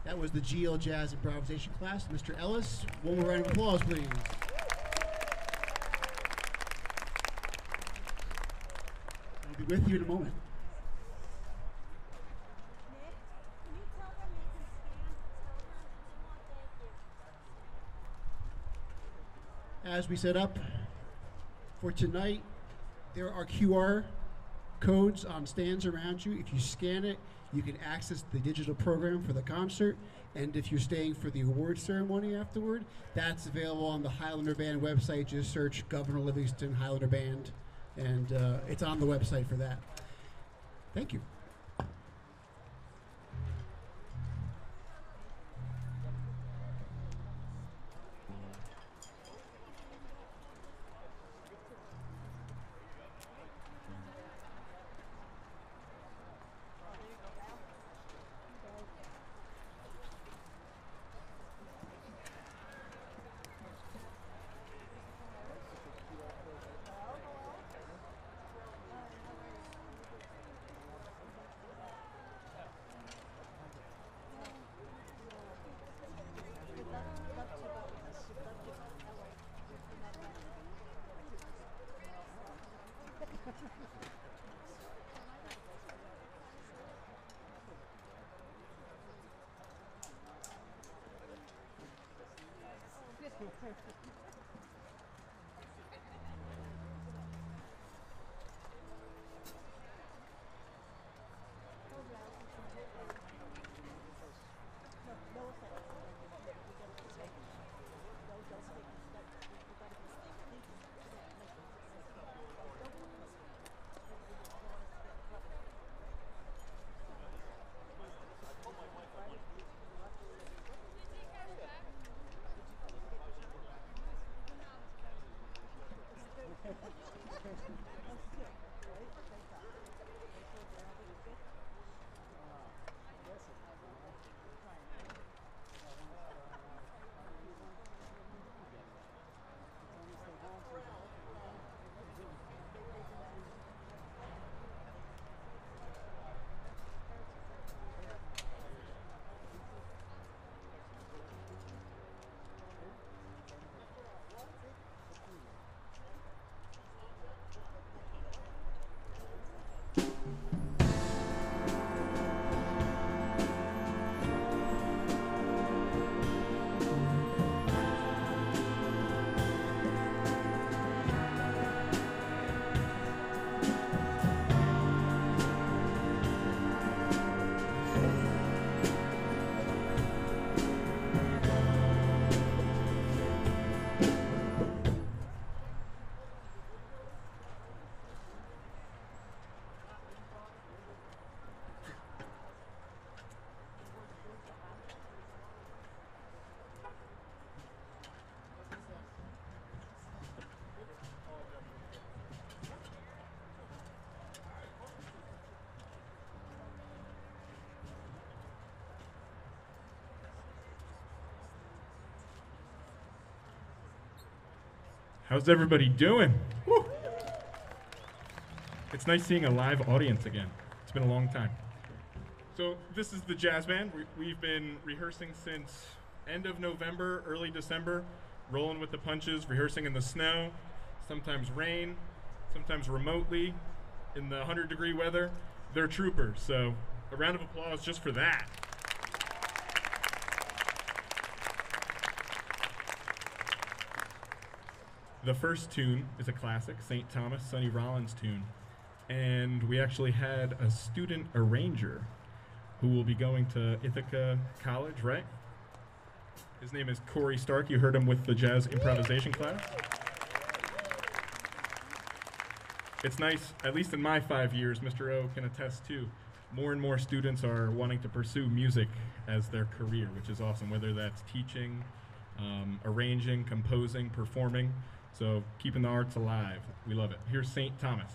That was the GL Jazz Improvisation class. Mr. Ellis, one more round of applause, please. I'll be with you in a moment. As we set up for tonight, there are QR codes on stands around you. If you scan it, you can access the digital program for the concert. And if you're staying for the award ceremony afterward, that's available on the Highlander Band website. Just search Governor Livingston Highlander Band, and it's on the website for that. Thank you. How's everybody doing? Woo. It's nice seeing a live audience again. It's been a long time. So this is the jazz band. We've been rehearsing since end of November, early December, rolling with the punches, rehearsing in the snow, sometimes rain, sometimes remotely, in the 100-degree weather. They're troopers, so a round of applause just for that. The first tune is a classic, St. Thomas, Sonny Rollins tune. And we actually had a student arranger who will be going to Ithaca College, right? His name is Corey Stark. You heard him with the jazz improvisation class. It's nice, at least in my 5 years, Mr. O can attest too, more and more students are wanting to pursue music as their career, which is awesome, whether that's teaching, arranging, composing, performing. So keeping the arts alive. We love it. Here's St. Thomas.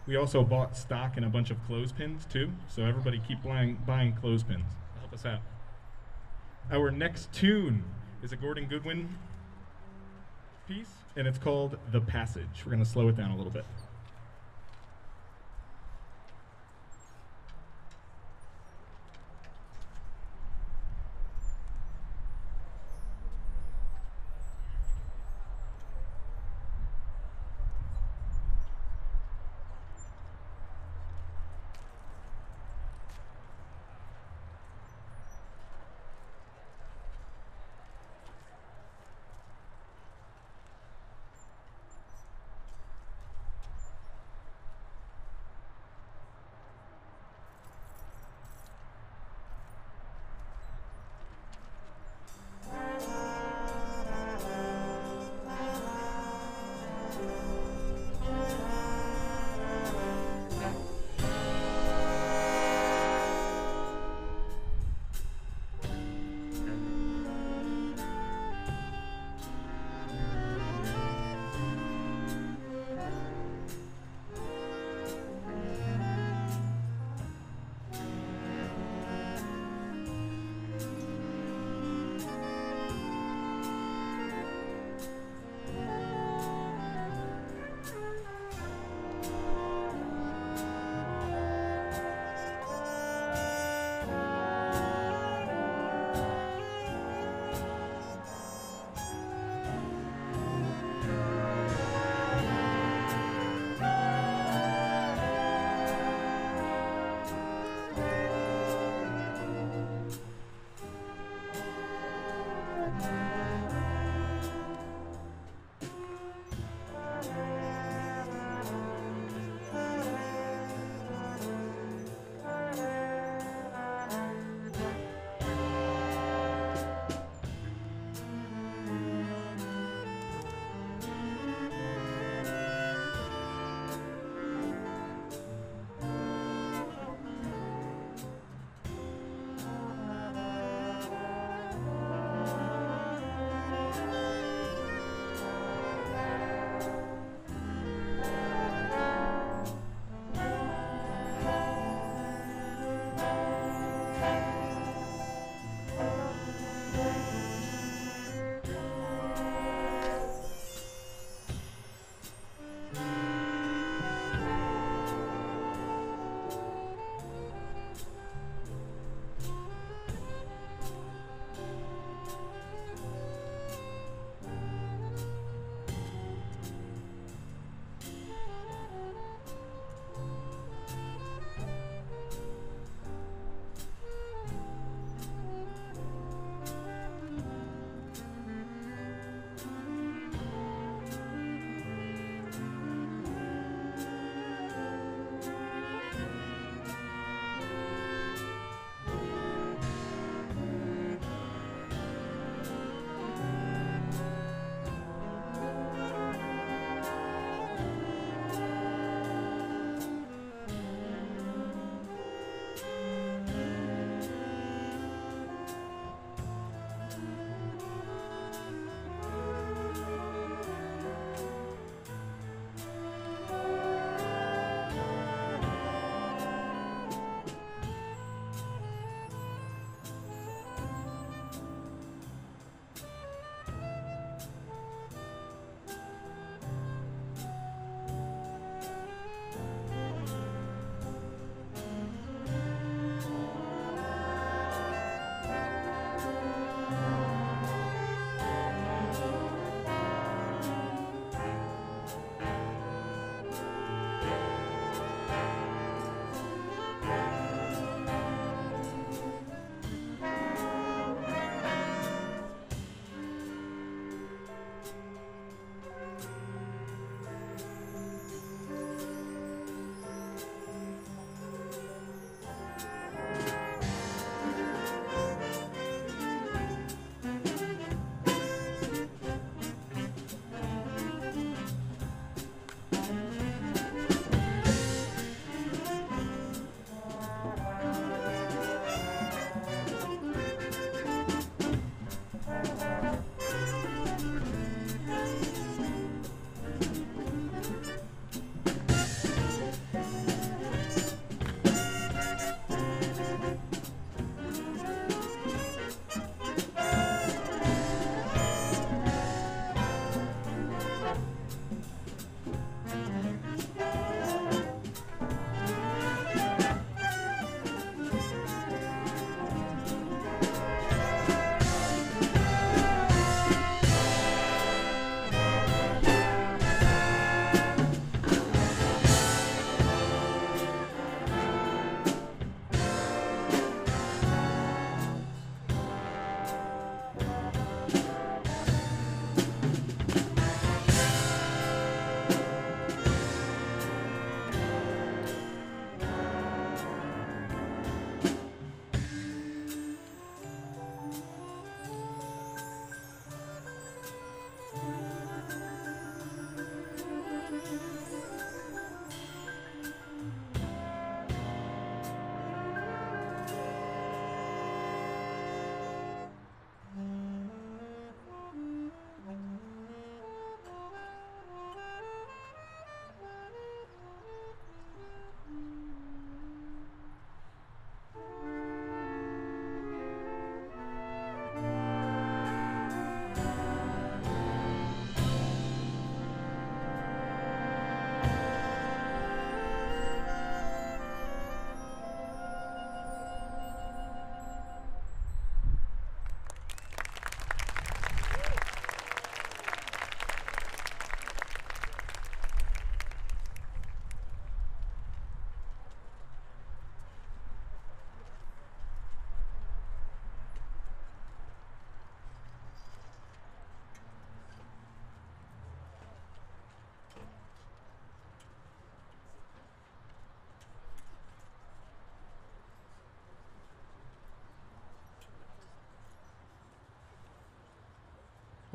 We also bought stock in a bunch of clothespins too, so everybody keep buying clothespins. Help us out. Our next tune is a Gordon Goodwin piece, and it's called The Passage. We're going to slow it down a little bit.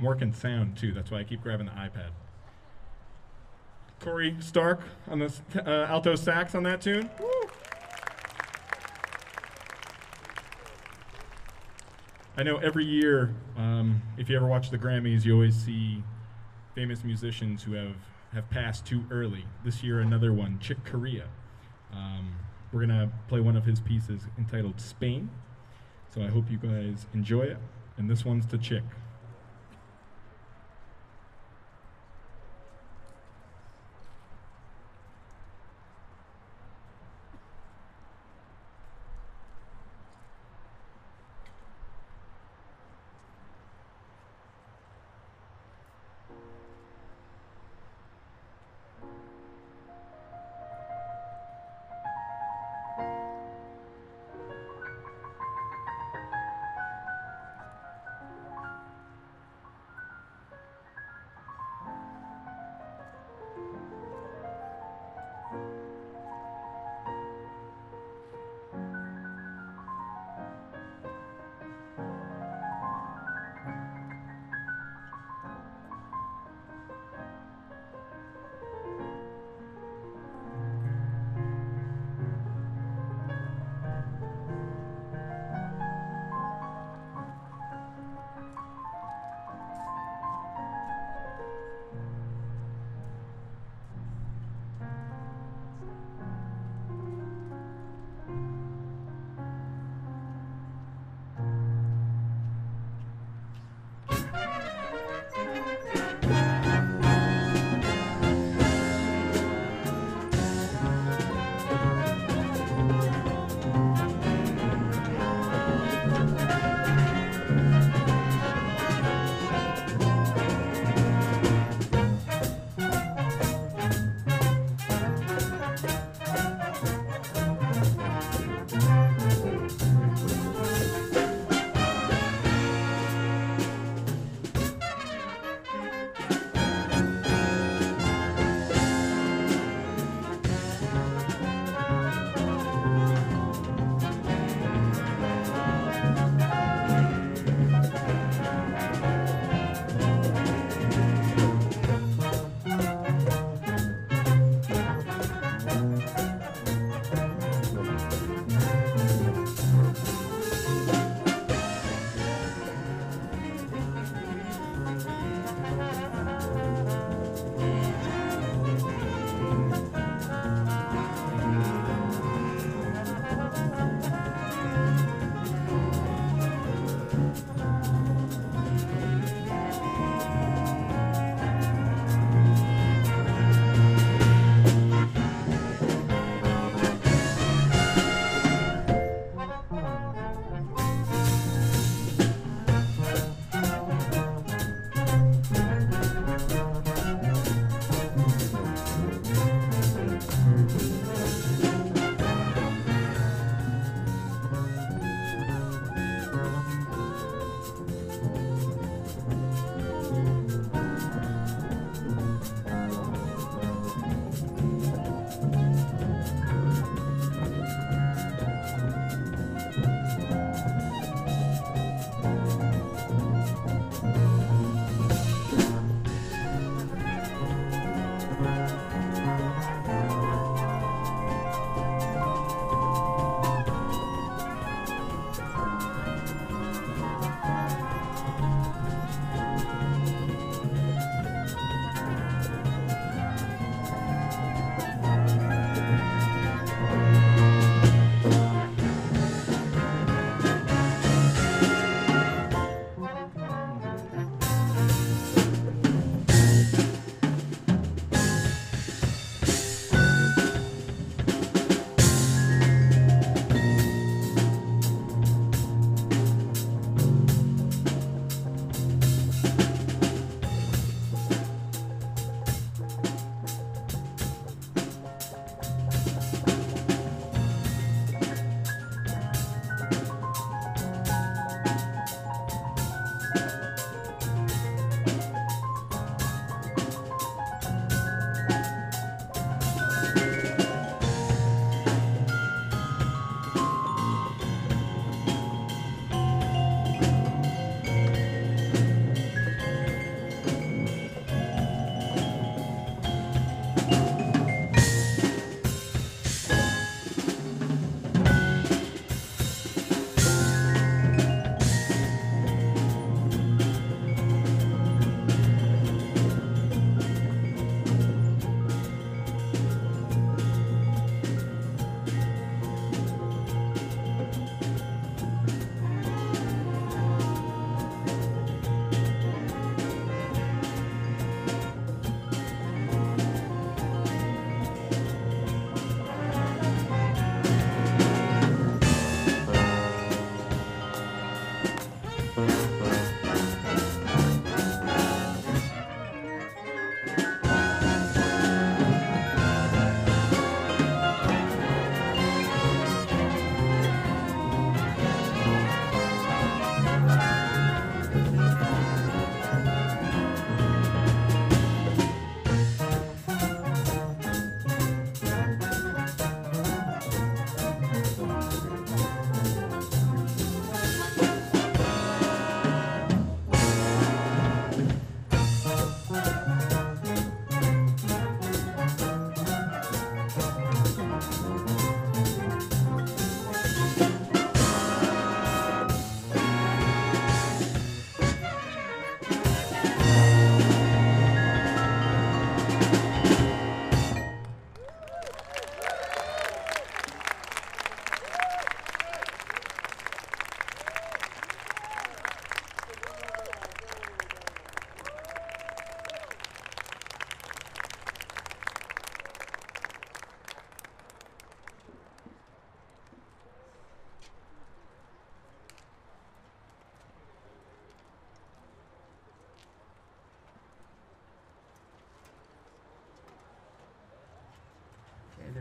I'm working sound too. That's why I keep grabbing the iPad. Corey Stark on the alto sax on that tune. Woo! I know every year, if you ever watch the Grammys, you always see famous musicians who have passed too early. This year, another one, Chick Corea. We're going to play one of his pieces entitled Spain. So I hope you guys enjoy it. And this one's to Chick.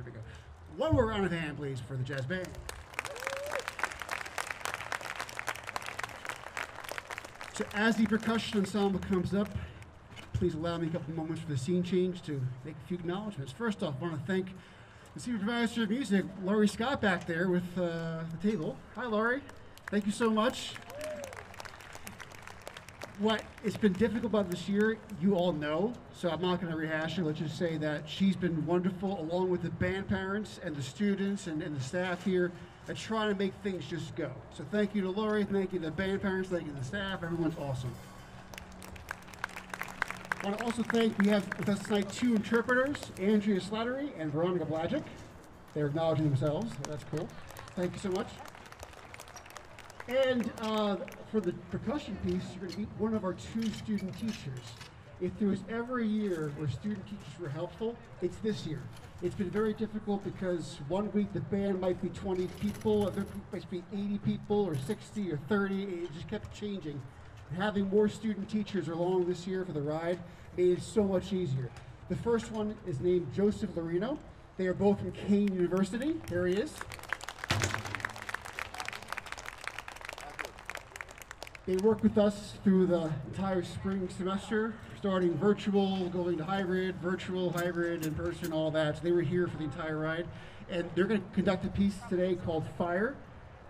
There we go. One more round of hand, please, for the jazz band. So as the percussion ensemble comes up, please allow me a couple moments for the scene change to make a few acknowledgments. First off, I want to thank the supervisor of music, Laurie Scott, back there with the table. Hi, Laurie. Thank you so much. What it's been difficult about this year, you all know, so I'm not going to rehash it. Let's just say that she's been wonderful, along with the band parents and the students and the staff here, at trying to make things just go. So thank you to Laurie, thank you to the band parents, thank you to the staff. Everyone's awesome. I want to also thank, we have with us tonight 2 interpreters, Andrea Slattery and Veronica Blagic. They're acknowledging themselves, so that's cool. Thank you so much. And for the percussion piece, you're going to meet one of our 2 student teachers. If there was ever a year where student teachers were helpful, it's this year. It's been very difficult because one week the band might be 20 people, other week might be 80 people, or 60 or 30. It just kept changing. Having more student teachers along this year for the ride made it so much easier. The first one is named Joseph Lorino. They are both from Kane University. There he is. They work with us through the entire spring semester, starting virtual, going to hybrid, virtual, hybrid, in person, all that. So they were here for the entire ride. And they're going to conduct a piece today called Fire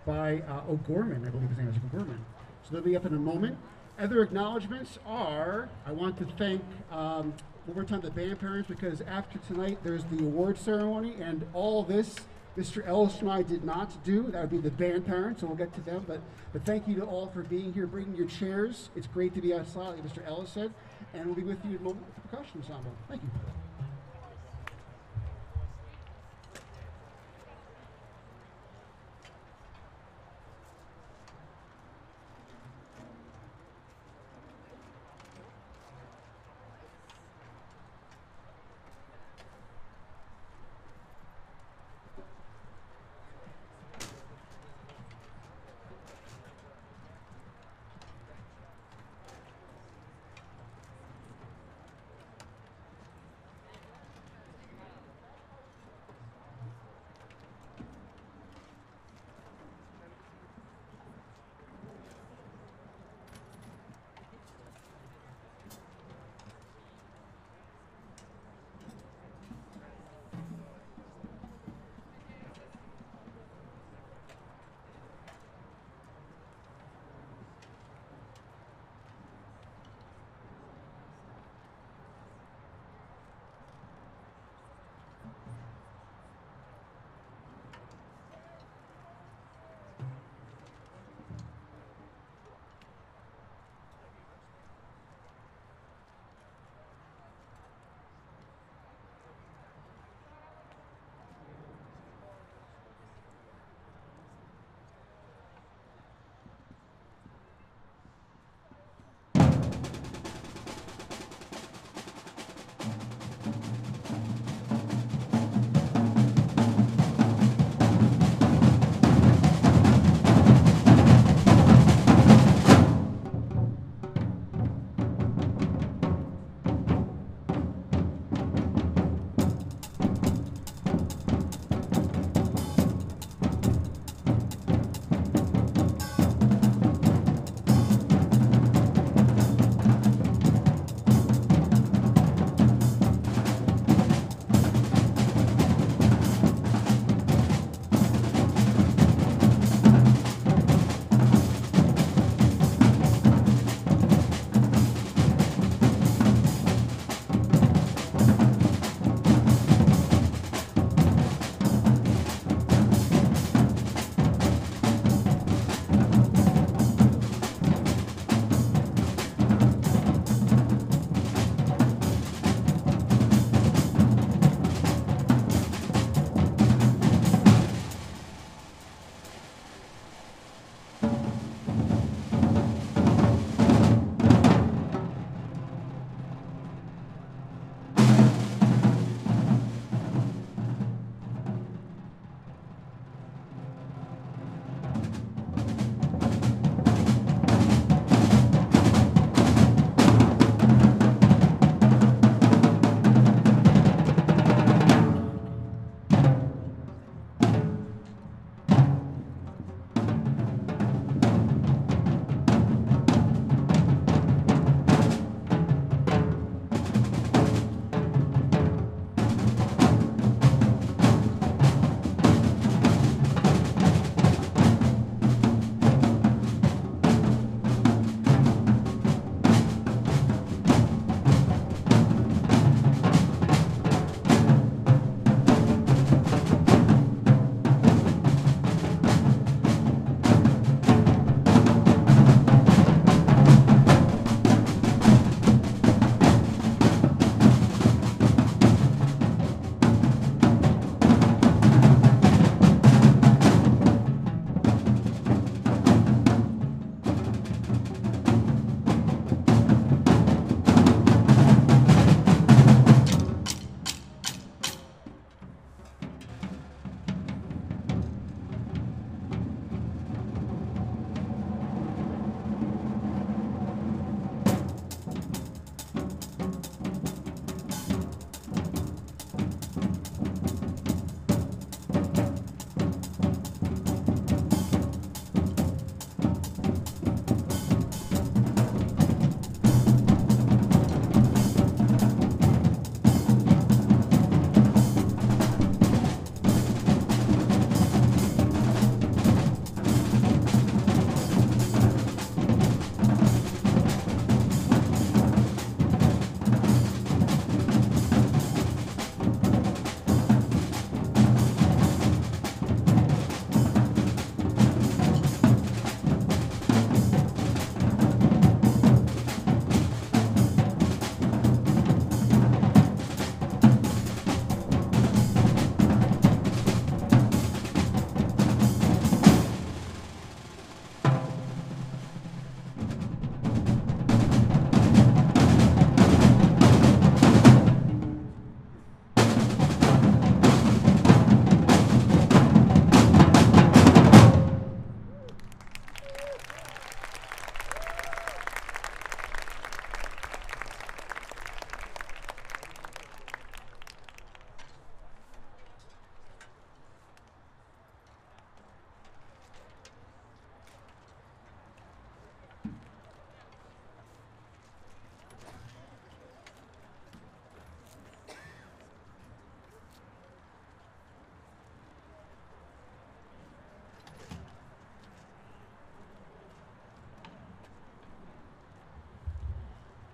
by O'Gorman. I believe his name is O'Gorman. So they'll be up in a moment. Other acknowledgments are, I want to thank one more time the band parents, because after tonight there's the award ceremony, and all this Mr. Ellis and I did not do. That would be the band parents, so we'll get to them. But thank you to all for being here, bringing your chairs. It's great to be outside, like Mr. Ellis said, and we'll be with you in a moment with the percussion ensemble. Thank you.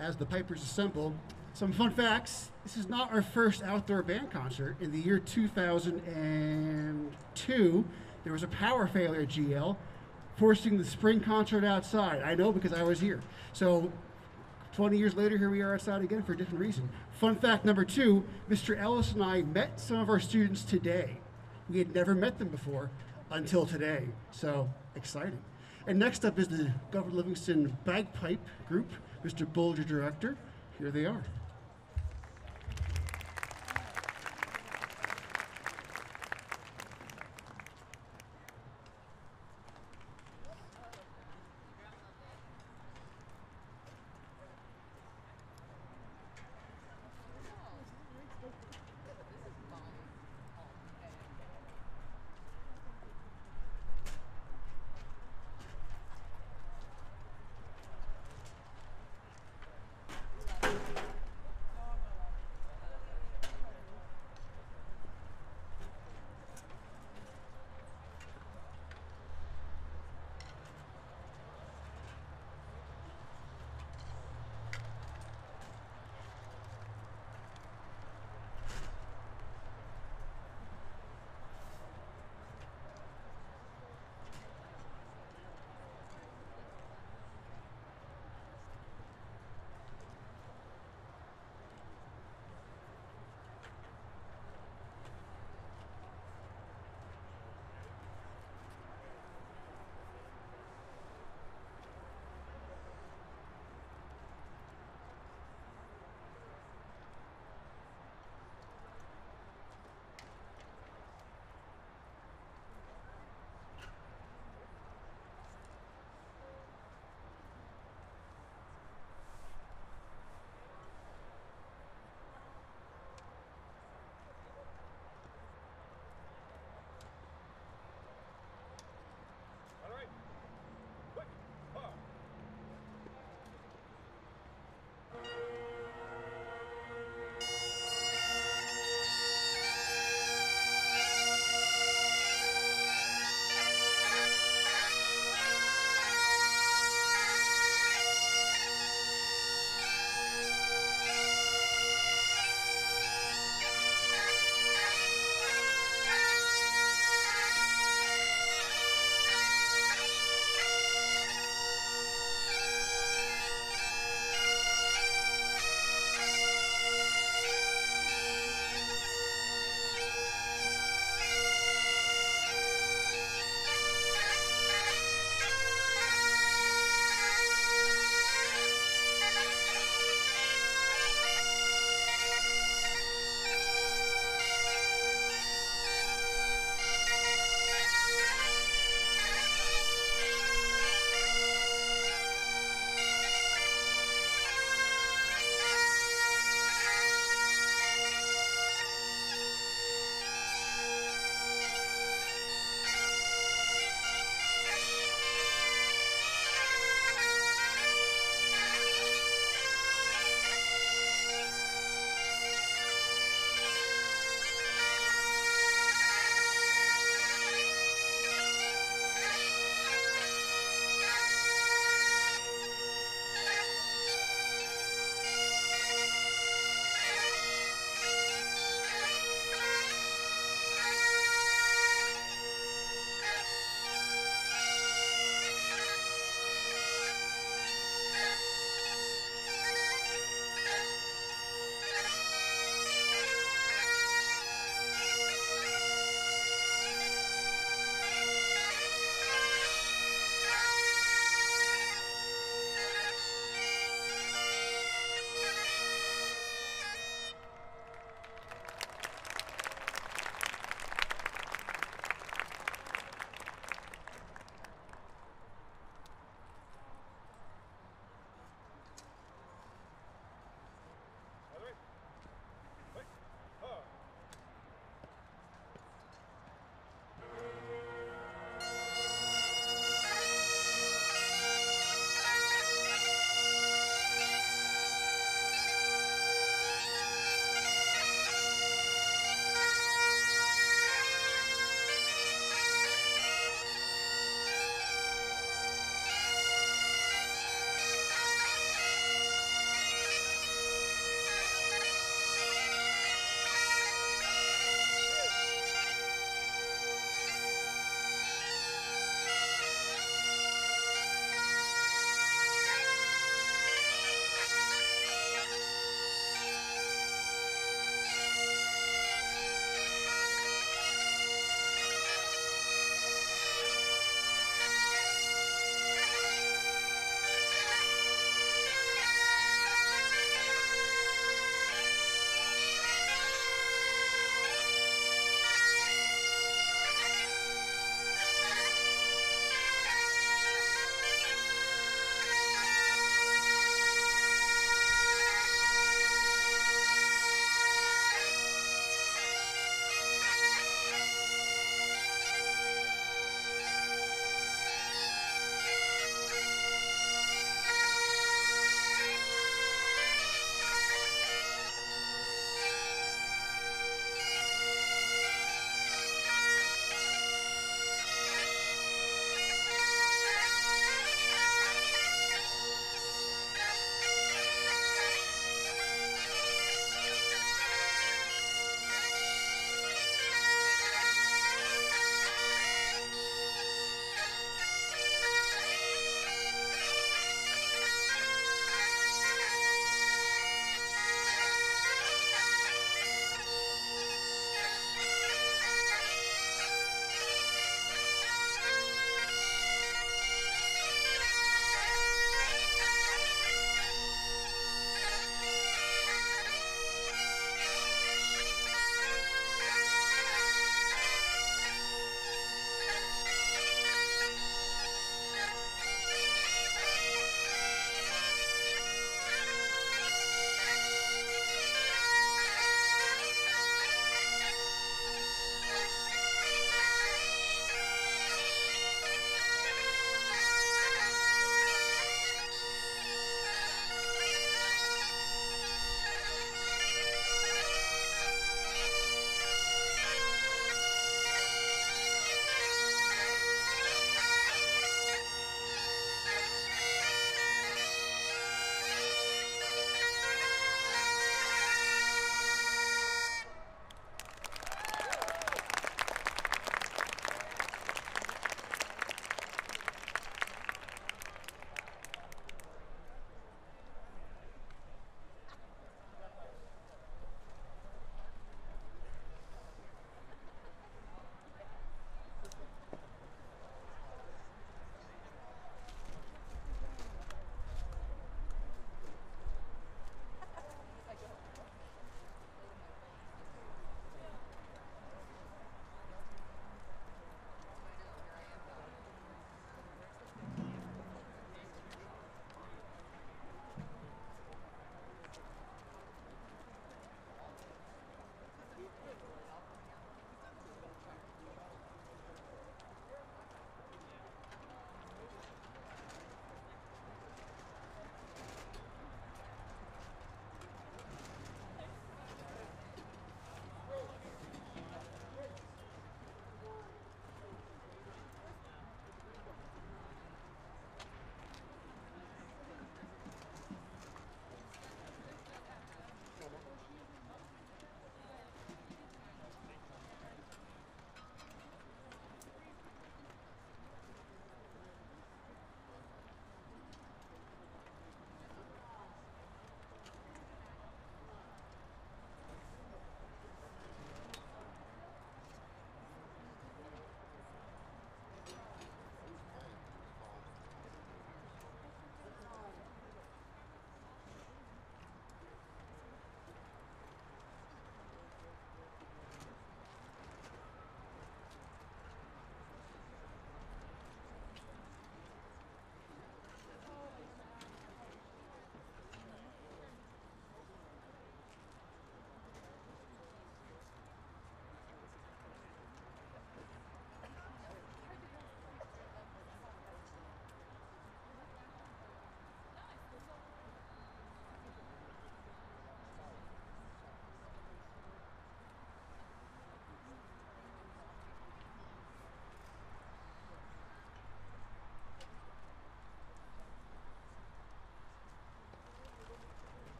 as the Pipers assemble. Some fun facts. This is not our first outdoor band concert. In the year 2002, there was a power failure at GL, forcing the spring concert outside. I know because I was here. So 20 years later, here we are outside again for a different reason. Fun fact number 2, Mr. Ellis and I met some of our students today. We had never met them before until today. So exciting. And next up is the Governor Livingston Bagpipe Group, Mr. Bulger, director. Here they are.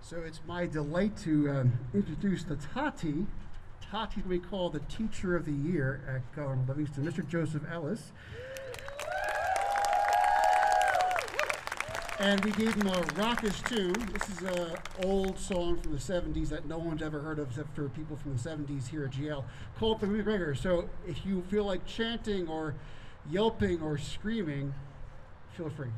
So it's my delight to introduce the Tati. Tati we call the Teacher of the Year at Governor Livingston, Mr. Joseph Ellis. And we gave him a raucous tune. This is an old song from the 70s that no one's ever heard of except for people from the 70s here at GL, called The McGregor. So if you feel like chanting or yelping or screaming, feel free.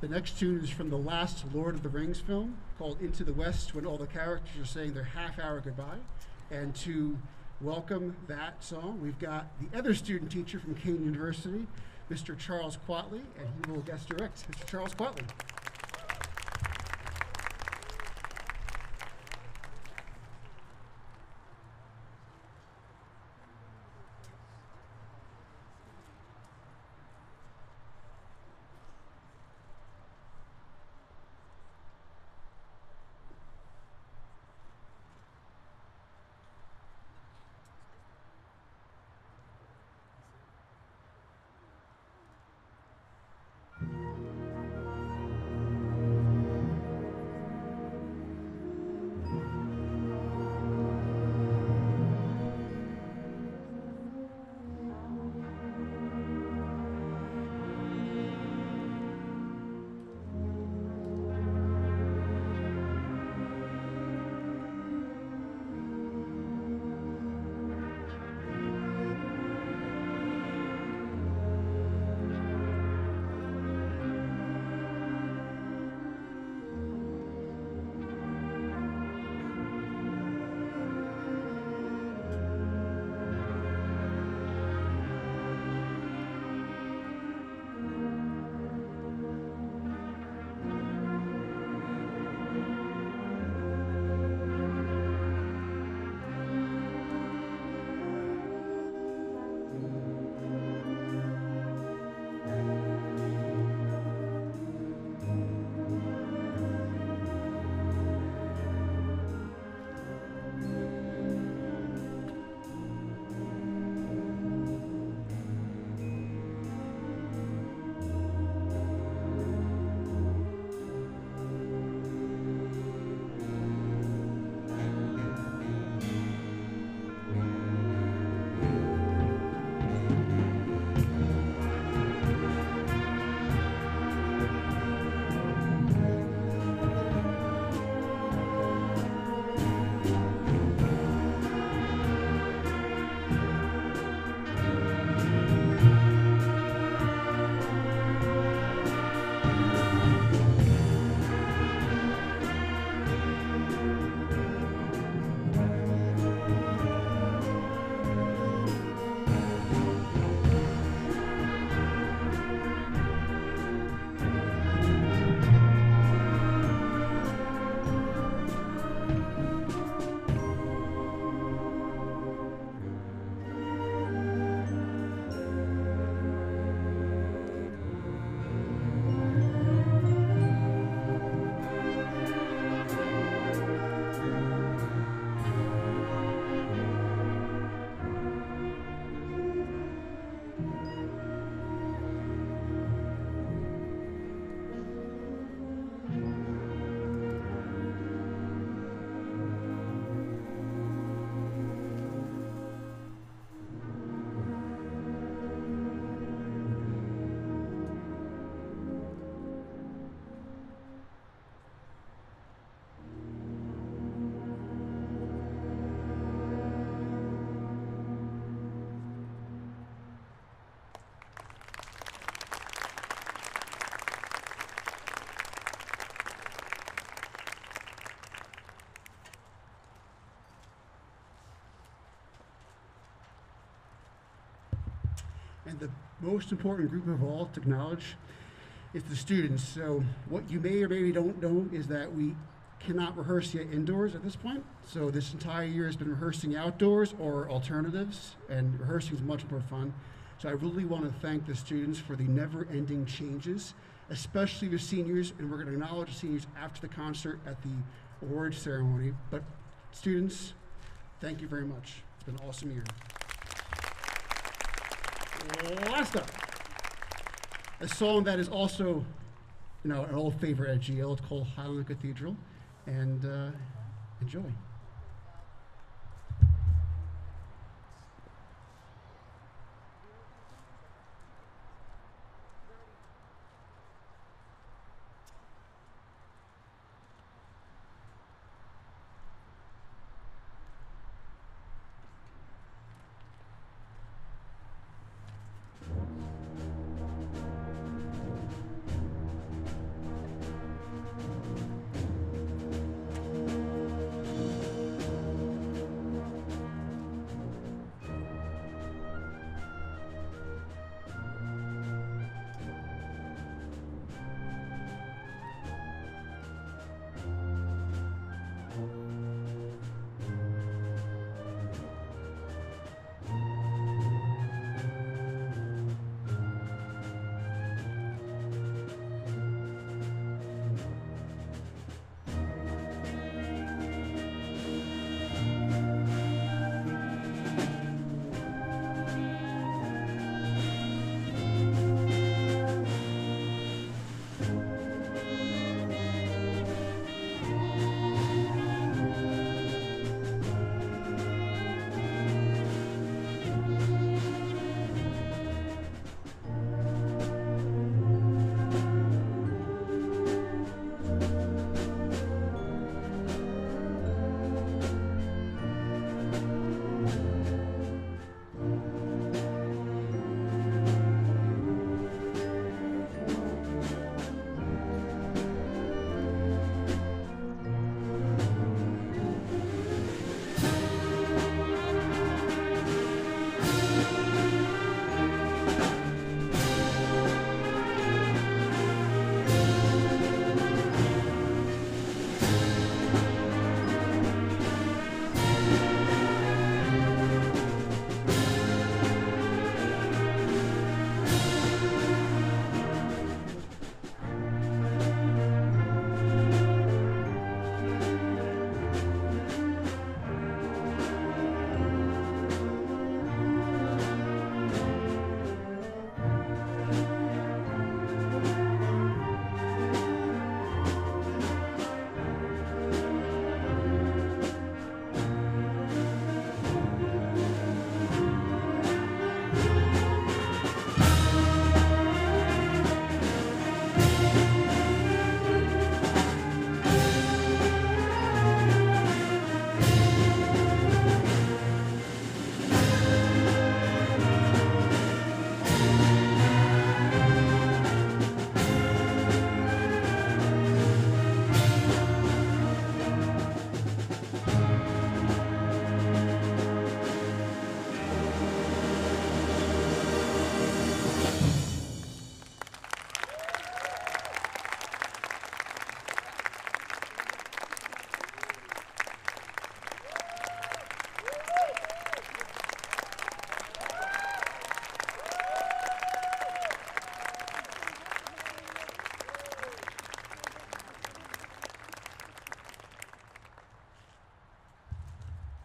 The next tune is from the last Lord of the Rings film called Into the West, when all the characters are saying their half-hour goodbye. And to welcome that song, we've got the other student teacher from Kean University, Mr. Charles Quatley, and he will guest direct. Mr. Charles Quatley. And the most important group of all to acknowledge is the students. So what you may or maybe don't know is that we cannot rehearse yet indoors at this point. So this entire year has been rehearsing outdoors or alternatives, and rehearsing is much more fun. So I really want to thank the students for the never-ending changes, especially the seniors, and we're going to acknowledge the seniors after the concert at the awards ceremony. But students, thank you very much. It's been an awesome year. Last up, a song that is also, an old favorite at GL. It's called Highland Cathedral, and enjoy.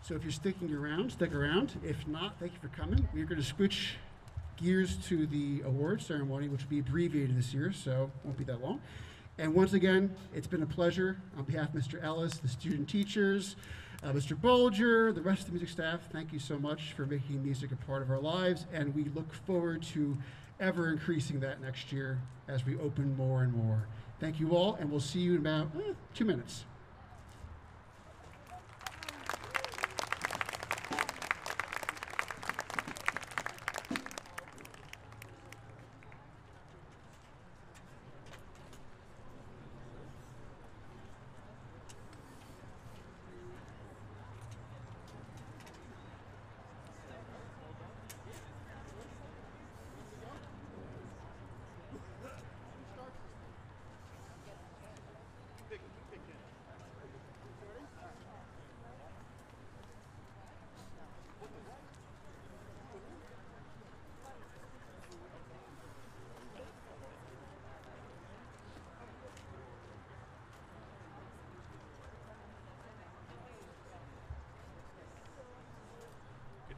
So if you're sticking around, stick around. If not, thank you for coming. We're going to switch gears to the award ceremony, which will be abbreviated this year, so it won't be that long. And once again, it's been a pleasure. On behalf of Mr. Ellis, the student teachers, Mr. Bolger, the rest of the music staff, thank you so much for making music a part of our lives, and we look forward to ever increasing that next year as we open more and more. Thank you all, and we'll see you in about 2 minutes.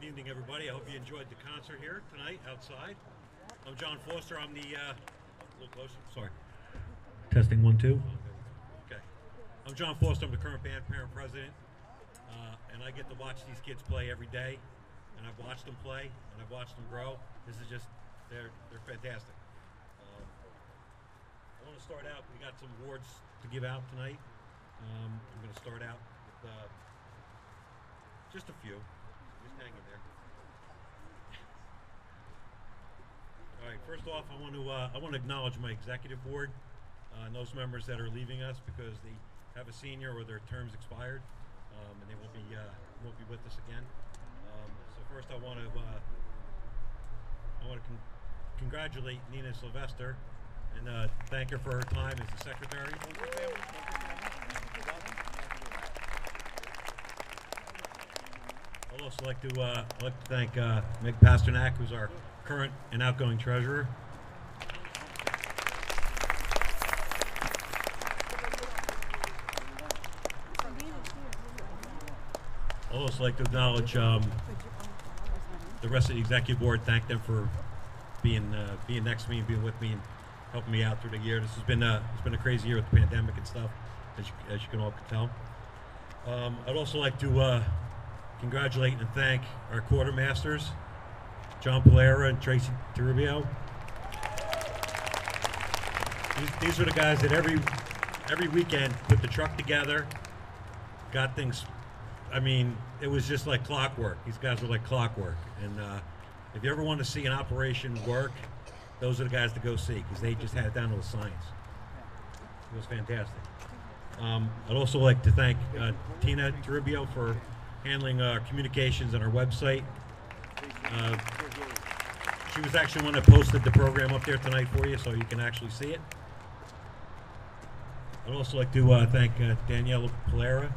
evening, everybody. I hope you enjoyed the concert here tonight outside. I'm John Foster. I'm the, a little closer, sorry. Testing 1, 2. Okay. I'm John Foster. I'm the current band parent president. And I get to watch these kids play every day. And I've watched them play, and I've watched them grow. This is just, they're fantastic. I want to start out, we got some awards to give out tonight. I'm going to start out with just a few. Just hang in there. All right. First off, I want to acknowledge my executive board and those members that are leaving us because they have a senior or their terms expired, and they won't be with us again. So first, I want to congratulate Nina Sylvester and thank her for her time as the secretary. I'd also like to thank Meg Pasternak, who's our current and outgoing treasurer. I'd also like to acknowledge the rest of the executive board. Thank them for being next to me and being with me and helping me out through the year. This has been it's been a crazy year with the pandemic and stuff, as you can all tell. I'd also like to congratulate and thank our quartermasters, John Polera and Tracy Toribio. These are the guys that every weekend put the truck together, got things. I mean, it was just like clockwork. These guys were like clockwork. And if you ever want to see an operation work, those are the guys to go see because they just had it down to the science. It was fantastic. I'd also like to thank Tina Toribio for handling our communications and our website. She was actually one that posted the program up there tonight for you so you can actually see it. I'd also like to thank Daniela Polera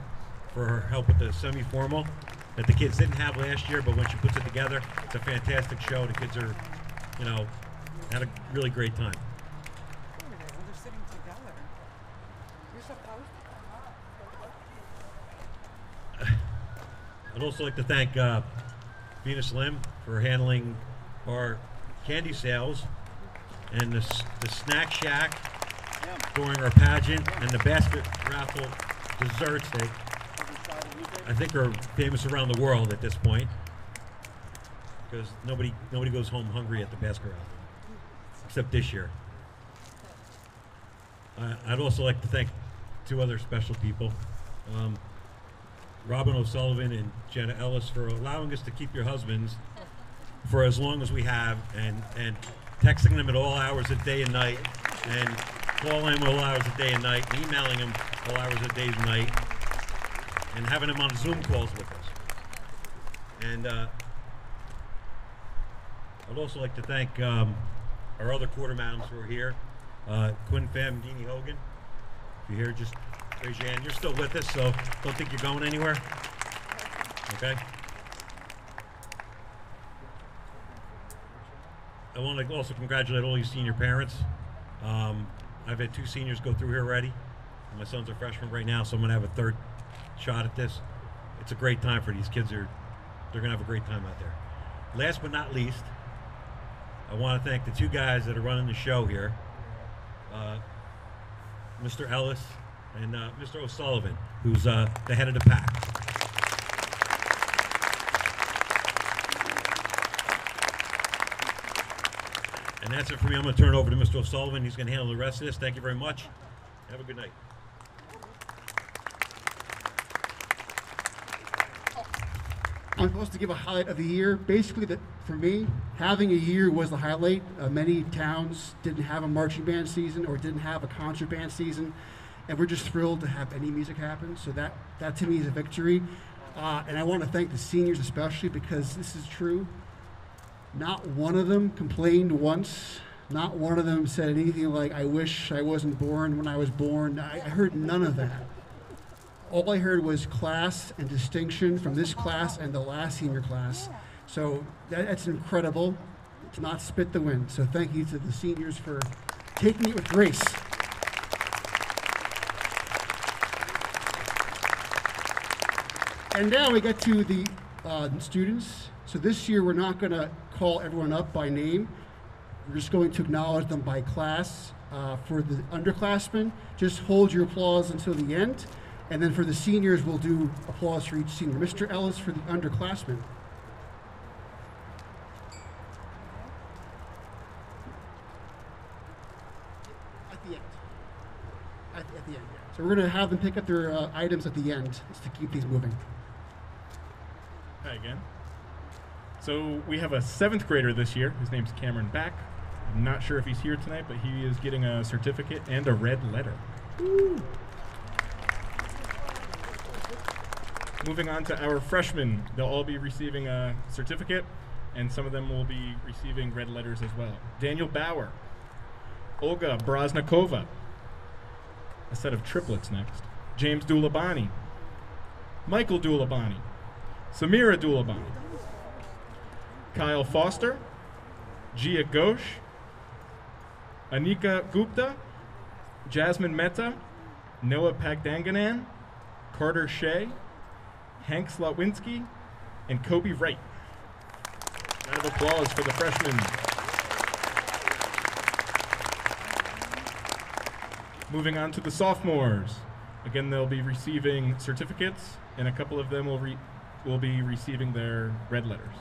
for her help with the semi-formal that the kids didn't have last year, but when she puts it together, it's a fantastic show. The kids are, had a really great time. They're sitting together. You're supposed to. I'd also like to thank Venus Lim for handling our candy sales and the snack shack during our pageant and the basket raffle desserts that I think are famous around the world at this point because nobody goes home hungry at the basket raffle except this year. I'd also like to thank two other special people. Robin O'Sullivan and Jenna Ellis for allowing us to keep your husbands for as long as we have and texting them at all hours of day and night and calling them all hours of day and night, emailing them all hours of day and night, and having them on Zoom calls with us. And I'd also like to thank our other quarter madams who are here, Quinn Pham and Deanie Hogan. If you're here, just raise your hand. You're still with us, so don't think you're going anywhere. Okay? I want to also congratulate all you senior parents. I've had 2 seniors go through here already. My sons are freshmen right now, so I'm going to have a third shot at this. It's a great time for these kids. They're going to have a great time out there. Last but not least, I want to thank the 2 guys that are running the show here, Mr. Ellis and Mr. O'Sullivan, who's the head of the pack. And that's it for me. I'm going to turn it over to Mr. O'Sullivan. He's going to handle the rest of this. Thank you very much. Have a good night. I'm supposed to give a highlight of the year. Basically, for me, having a year was the highlight. Many towns didn't have a marching band season or didn't have a concert band season, and we're just thrilled to have any music happen. So that to me is a victory. And I want to thank the seniors especially because this is true. Not one of them complained once. Not one of them said anything like, I wish I wasn't born when I was born. I heard none of that. All I heard was class and distinction from this class and the last senior class. So that's incredible to not spit the wind. So thank you to the seniors for taking it with grace. And now we get to the students. So this year, we're not going to call everyone up by name. We're just going to acknowledge them by class. For the underclassmen, just hold your applause until the end. And then for the seniors, we'll do applause for each senior. Mr. Ellis for the underclassmen. At the end. At the end, yeah. So we're going to have them pick up their items at the end just to keep these moving. Hi again. So we have a 7th grader this year. His name's Cameron Back. I'm not sure if he's here tonight, but he is getting a certificate and a red letter. Woo. Moving on to our freshmen, they'll all be receiving a certificate, and some of them will be receiving red letters as well. Daniel Bauer, Olga Broznikova, a set of triplets next. James Dulabani, Michael Dulabani, Samira Dulabani, Kyle Foster, Gia Ghosh, Anika Gupta, Jasmine Mehta, Noah Pagdanganan, Carter Shea, Hank Slotwinski, and Kobe Wright. Round of applause for the freshmen. Moving on to the sophomores. Again, they'll be receiving certificates, and a couple of them will be receiving their red letters.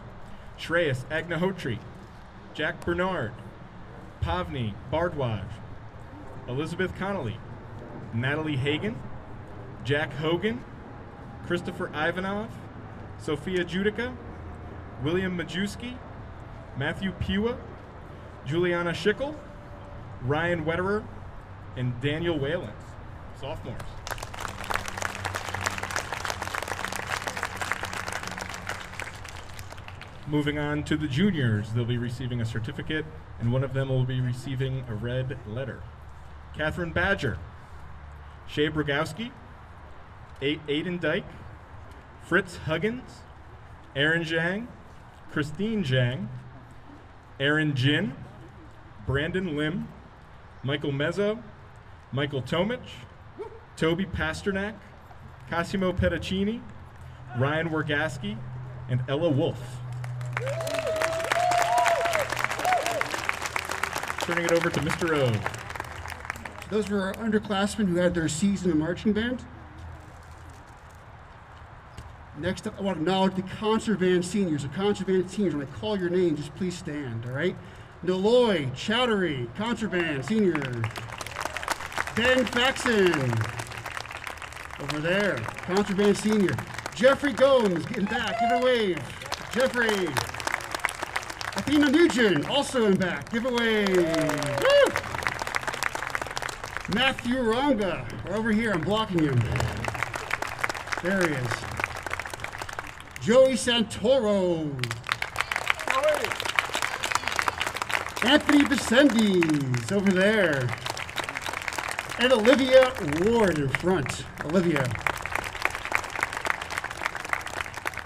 Shreyas Agnihotri, Jack Bernard, Pavni Bardwaj, Elizabeth Connolly, Natalie Hagan, Jack Hogan, Christopher Ivanov, Sophia Judica, William Majewski, Matthew Piwa, Juliana Schickel, Ryan Wetterer, and Daniel Whalen, sophomores. Moving on to the juniors, they'll be receiving a certificate, and one of them will be receiving a red letter. Catherine Badger, Shay Brogowski, Aiden Dyke, Fritz Huggins, Aaron Zhang, Christine Zhang, Aaron Jin, Brandon Lim, Michael Mezzo, Michael Tomich, Toby Pasternak, Cosimo Pedicini, Ryan Wargaski, and Ella Wolf. Turning it over to Mr. O. Those were our underclassmen who had their season in marching band. Next up, I want to acknowledge the concert band seniors. The concert band seniors, when I call your name, just please stand, all right? Noloy Chowdhury, concert band senior. Ben Faxon, over there, concert band senior. Jeffrey Gomes, getting back, give a wave. Jeffrey. Athena Nugent, also in back, give a wave. Woo! Matthew Ronga, over here, I'm blocking him. There he is. Joey Santoro. Anthony Besendes, over there. And Olivia Ward in front. Olivia.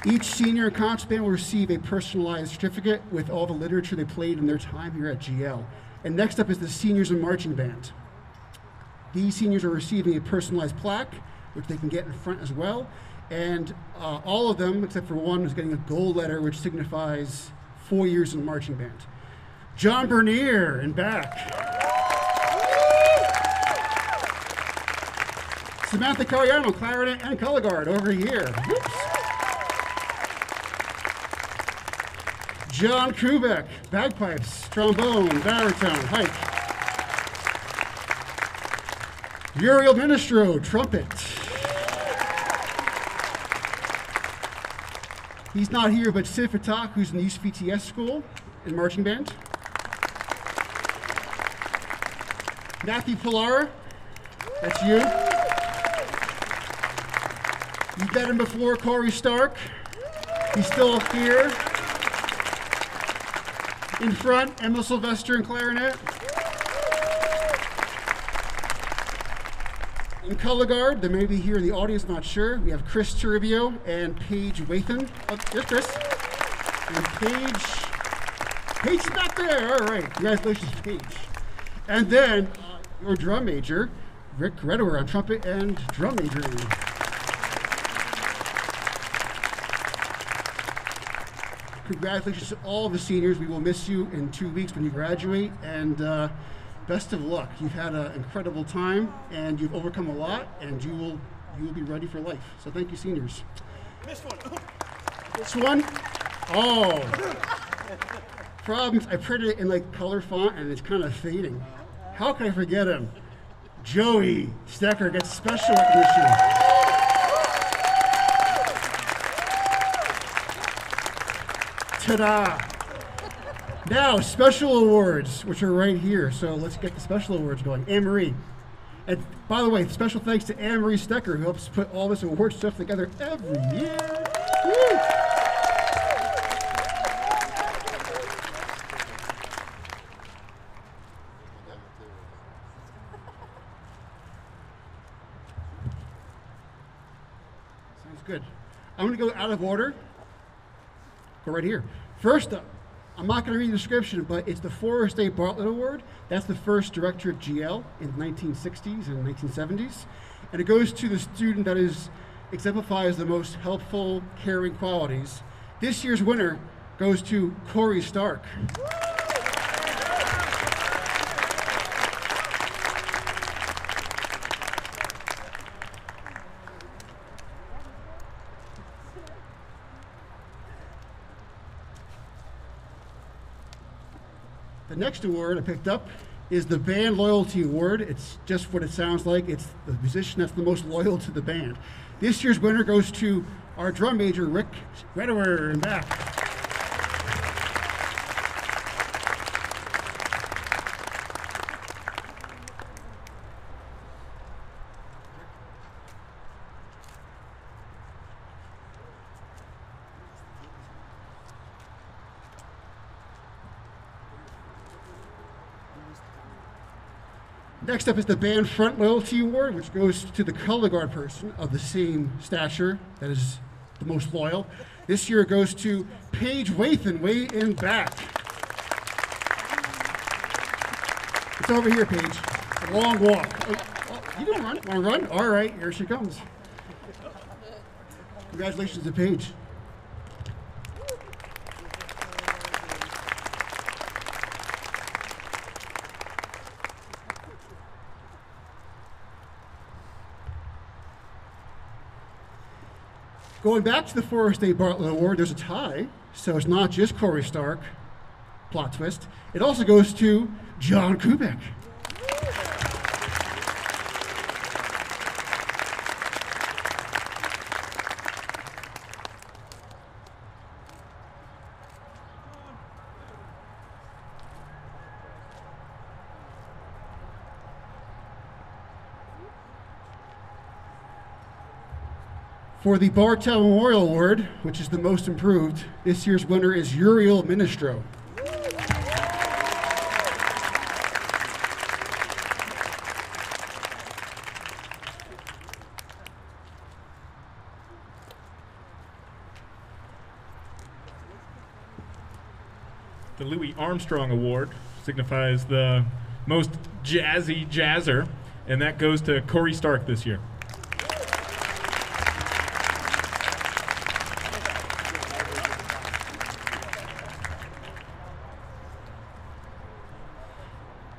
Each senior in concert band will receive a personalized certificate with all the literature they played in their time here at GL. And next up is the seniors in marching band. These seniors are receiving a personalized plaque, which they can get in front as well. And all of them, except for one, is getting a gold letter, which signifies 4 years in the marching band. John Bernier in back. Samantha Cariano, clarinet and color guard, over here. Whoops. John Kubek, bagpipes, trombone, baritone, hike. Uriel Ministro, trumpet. He's not here, but Sid Fatak, who's in the UCPTS school in marching band. Matthew Pilara, that's you. You've met him before, Corey Stark. He's still up here. In front, Emma Sylvester in clarinet. In color guard, they may be here in the audience, not sure. We have Chris Turbio and Paige Wathan. Oh, there's Chris. And Paige's back there. All right, congratulations, Paige. And then your drum major, Rick Redower on trumpet and drum majoring. Congratulations to all of the seniors. We will miss you in 2 weeks when you graduate, and best of luck. You've had an incredible time, and you've overcome a lot, and you will be ready for life. So thank you, seniors. Missed one. This one, oh, problems. I printed it in like color font, and it's kind of fading. How can I forget him? Joey Stecker gets special recognition. Ta-da! Now, special awards, which are right here. So let's get the special awards going. Anne-Marie. And by the way, special thanks to Anne-Marie Stecker, who helps put all this award stuff together every year. Woo! Sounds good. I'm going to go out of order. Go right here. First up, I'm not going to read the description, but it's the Forrest A. Bartlett Award. That's the first director of GL in the 1960s and 1970s. And it goes to the student that exemplifies the most helpful, caring qualities. This year's winner goes to Corey Stark. The next award I picked up is the Band Loyalty Award. It's just what it sounds like. It's the musician that's the most loyal to the band. This year's winner goes to our drum major, Rick Redewer, in back. Next up is the Band Front Loyalty Award, which goes to the color guard person of the same stature that is the most loyal. This year it goes to Paige Wathan, way in back. It's over here, Paige. A long walk. Oh, you don't run. Want to run? All right, here she comes. Congratulations to Paige. Going back to the Forrest A. Bartlett Award, there's a tie, so it's not just Corey Stark, plot twist. It also goes to John Kubek. For the Bartel Memorial Award, which is the most improved, this year's winner is Uriel Ministro. The Louis Armstrong Award signifies the most jazzy jazzer, and that goes to Corey Stark this year.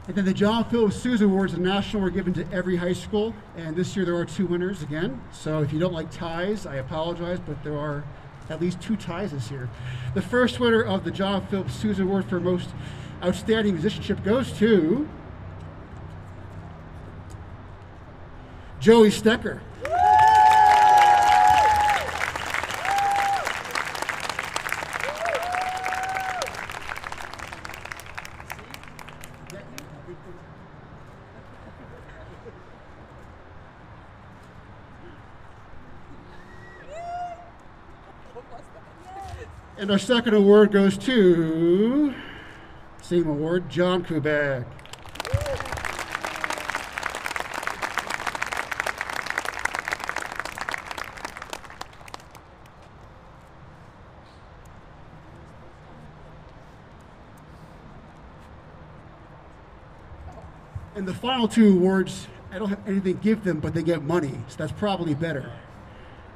And then the John Philip Sousa Awards, the national, were given to every high school, and this year there are 2 winners again. So if you don't like ties, I apologize, but there are at least 2 ties this year. The first winner of the John Philip Sousa Award for most outstanding musicianship goes to Joey Stecker. And our second award goes to, same award, John Kubek. And the final 2 awards, I don't have anything to give them, but they get money, so that's probably better.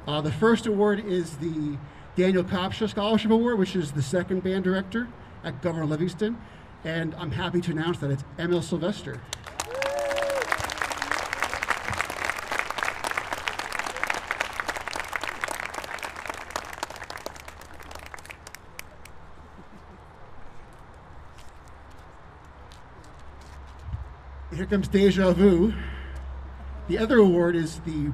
The first award is the Daniel Kopsha Scholarship Award, which is the second band director at Governor Livingston. And I'm happy to announce that it's Emil Sylvester. Here comes Deja Vu. The other award is the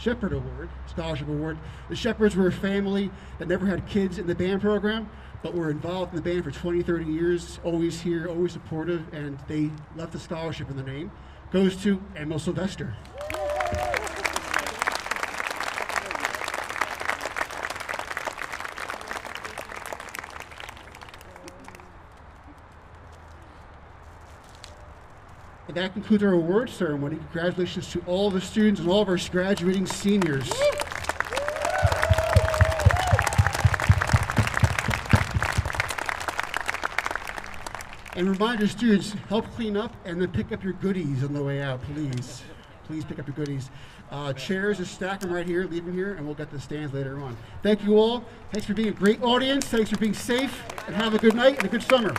Shepherd Award, Scholarship Award. The Shepherds were a family that never had kids in the band program, but were involved in the band for 20, 30 years, always here, always supportive, and they left the scholarship in the name. Goes to Emil Sylvester. And that concludes our award ceremony. Congratulations to all the students and all of our graduating seniors. And remind your students, help clean up and then pick up your goodies on the way out, please. Please pick up your goodies. Chairs, just stack them right here, leave them here, and we'll get the stands later on. Thank you all. Thanks for being a great audience. Thanks for being safe, and have a good night and a good summer.